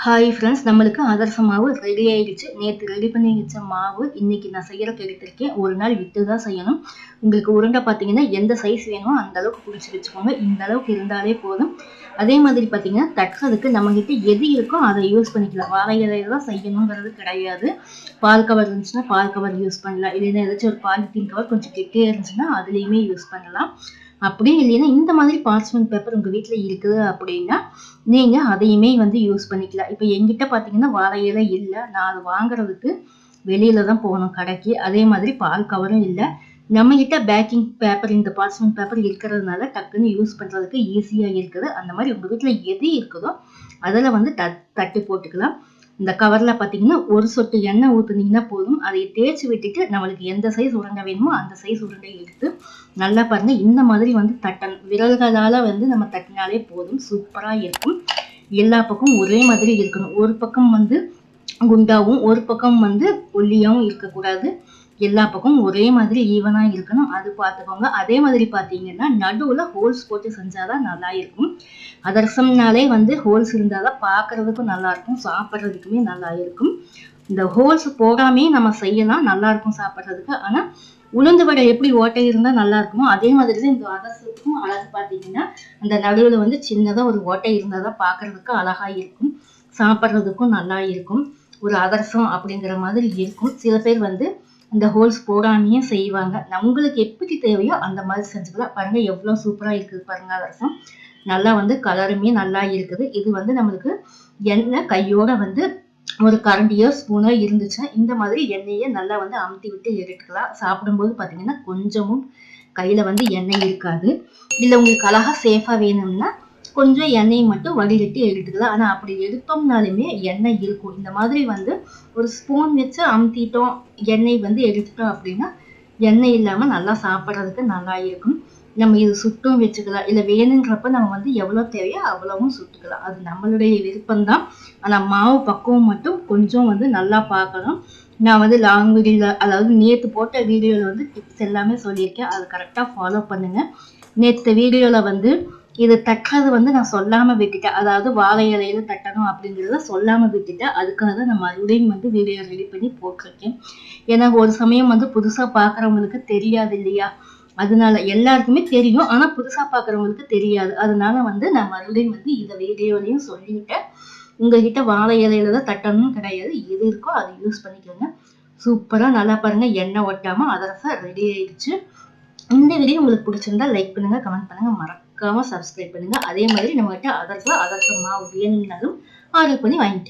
Hi friends, நம்மளுக்கு அதிரச மாவு ready ஆயிடுச்சு. நேற்று ரெடி பண்ணி வச்ச மாவு இன்னைக்கு நான் செய்யறதுக்கு எடுத்திருக்கேன். ஒரு நாள் விட்டு தான் செய்யணும். உங்களுக்கு உருண்டை பார்த்தீங்கன்னா எந்த சைஸ் வேணுமோ அந்த அளவுக்கு பிடிச்சி வச்சுக்கோங்க. இந்த அளவுக்கு இருந்தாலே போதும். அதே மாதிரி பார்த்தீங்கன்னா தட்டுறதுக்கு நம்மகிட்ட எது இருக்கோ அதை யூஸ் பண்ணிக்கலாம். வாழை இலையில தான் செய்யணுங்கிறது கிடையாது. பால் கவர் இருந்துச்சுன்னா பால் கவர் யூஸ் பண்ணலாம். இல்லைன்னா ஏதாச்சும் ஒரு பாலித்தீன் கவர் கொஞ்சம் கெட்டியாக இருந்துச்சுன்னா அதுலேயுமே யூஸ் பண்ணலாம். அப்படியே இல்லைன்னா இந்த மாதிரி பார்ச்மெண்ட் பேப்பர் உங்கள் வீட்டில் இருக்குது அப்படின்னா நீங்கள் அதையுமே யூஸ் பண்ணிக்கலாம். இப்போ என்கிட்ட பார்த்தீங்கன்னா வாழை இலை இல்லை. நான் அது வாங்குறதுக்கு வெளியில தான் போகணும் கடைக்கு. அதே மாதிரி பால் கவரும் இல்லை. நம்மகிட்ட பேக்கிங் பேப்பர் இந்த பார்ச்மெண்ட் பேப்பர் இருக்கிறதுனால டக்குன்னு யூஸ் பண்ணுறதுக்கு ஈஸியாக இருக்குது. அந்த மாதிரி உங்கள் வீட்டில் எது இருக்குதோ அதில் தட்டி போட்டுக்கலாம். இந்த கவர்ல பார்த்தீங்கன்னா ஒரு சொட்டு எண்ணெய் ஊற்றுனீங்கன்னா போதும். அதை தேய்ச்சி விட்டுட்டு நம்மளுக்கு எந்த சைஸ் உருண்டை வேணுமோ அந்த சைஸ் உருண்டை எடுத்து நல்லா பாருங்க இந்த மாதிரி தட்டணும். விரல்களால் நம்ம தட்டினாலே போதும். சூப்பராக இருக்கும். எல்லா பக்கமும் ஒரே மாதிரி இருக்கணும். ஒரு பக்கம் குண்டாவும் ஒரு பக்கம் ஒல்லியாவும் இருக்கக்கூடாது. எல்லா பக்கமும் ஒரே மாதிரி ஈவனா இருக்கணும். அது பார்த்துக்கோங்க. அதே மாதிரி பார்த்தீங்கன்னா நடுவில் ஹோல்ஸ் போட்டு செஞ்சாதான் நல்லா இருக்கும். அதிரசம்னாலே ஹோல்ஸ் இருந்தாதான் பார்க்கறதுக்கும் நல்லா இருக்கும், சாப்பிட்றதுக்குமே நல்லா இருக்கும். இந்த ஹோல்ஸ் போடாமே நம்ம செய்யலாம், நல்லா இருக்கும் சாப்பிட்றதுக்கு. ஆனால் உளுந்து வடை எப்படி ஓட்டை இருந்தால் நல்லா இருக்குமோ அதே மாதிரி தான் இந்த அதிரசத்துக்கும் அழகு. பார்த்தீங்கன்னா அந்த நடுவில் சின்னதாக ஒரு ஓட்டை இருந்தால் தான் பார்க்கறதுக்கு அழகா இருக்கும், சாப்பிட்றதுக்கும் நல்லா இருக்கும். ஒரு அதிரசம் அப்படிங்கிற மாதிரி இருக்கும். சில பேர் இந்த ஹோல்ஸ் போடாமையே செய்வாங்க. நம்மளுக்கு எப்படி தேவையோ அந்த மாதிரி செஞ்சுக்கலாம். பாருங்க எவ்வளோ சூப்பராக இருக்குது பாருங்க. அதிரசம் நல்லா கலருமே நல்லா இருக்குது. இது நம்மளுக்கு எண்ணெய் கையோட ஒரு கரண்டியோ ஸ்பூனோ இருந்துச்சுன்னா இந்த மாதிரி எண்ணெயை நல்லா அமுத்தி விட்டு எடுத்துக்கலாம். சாப்பிடும்போது பார்த்தீங்கன்னா கொஞ்சமும் கையில் எண்ணெய் இருக்காது. இல்லை உங்களுக்கு அழகா சேஃபாக வேணும்னா கொஞ்சம் எண்ணெயை மட்டும் வடிகட்டி எடுத்துக்கலாம். ஆனால் அப்படி எடுத்தோம்னாலுமே எண்ணெய் இருக்கும். இந்த மாதிரி ஒரு ஸ்பூன் வச்சு அமுத்திட்டோம், எண்ணெய் எடுத்துட்டோம் அப்படின்னா எண்ணெய் இல்லாமல் நல்லா சாப்பிட்றதுக்கு நல்லா இருக்கும். நம்ம இது சுட்டும் வச்சுக்கலாம். இல்லை வேணுங்கிறப்ப நம்ம எவ்வளோ தேவையோ அவ்வளவும் சுட்டுக்கலாம். அது நம்மளுடைய விருப்பம்தான். ஆனால் மாவு பக்குவம் மட்டும் கொஞ்சம் நல்லா பார்க்கணும். நான் லாங் வீடியோவில், அதாவது நேற்று போட்ட வீடியோவில் டிப்ஸ் எல்லாமே சொல்லியிருக்கேன். அதை கரெக்டாக ஃபாலோ பண்ணுங்கள். நேற்று வீடியோவில் இது தட்டுறது நான் சொல்லாமல் விட்டுட்டேன். அதாவது வாழை இலையில தட்டணும் அப்படிங்கிறத சொல்லாமல் விட்டுட்டேன். அதுக்காக தான் நான் மறுபடியும் வீடியோ ரெடி பண்ணி போட்டிருக்கேன். ஏன்னா ஒரு சமயம் புதுசாக பார்க்குறவங்களுக்கு தெரியாது இல்லையா? அதனால எல்லாருக்குமே தெரியும், ஆனால் புதுசாக பார்க்குறவங்களுக்கு தெரியாது. அதனால நான் மறுபடியும் இதை வீடியோலையும் சொல்லிவிட்டேன். உங்ககிட்ட வாழை இலையில தான் தட்டணும்னு கிடையாது. எது இருக்கோ அதை யூஸ் பண்ணிக்கோங்க. சூப்பராக நல்லா பாருங்க, எண்ணெய் ஒட்டாமல் அதிரசம் ரெடி ஆயிடுச்சு. இந்த வீடியோ உங்களுக்கு பிடிச்சிருந்தா லைக் பண்ணுங்க, கமெண்ட் பண்ணுங்க, மறக்காம சப்ஸ்கிரைப் பண்ணுங்க. அதே மாதிரி நம்மகிட்ட அதிரசம் மாவு வேணும்னாலும் ஆர்டர் பண்ணி வாங்கிக்கலாம்.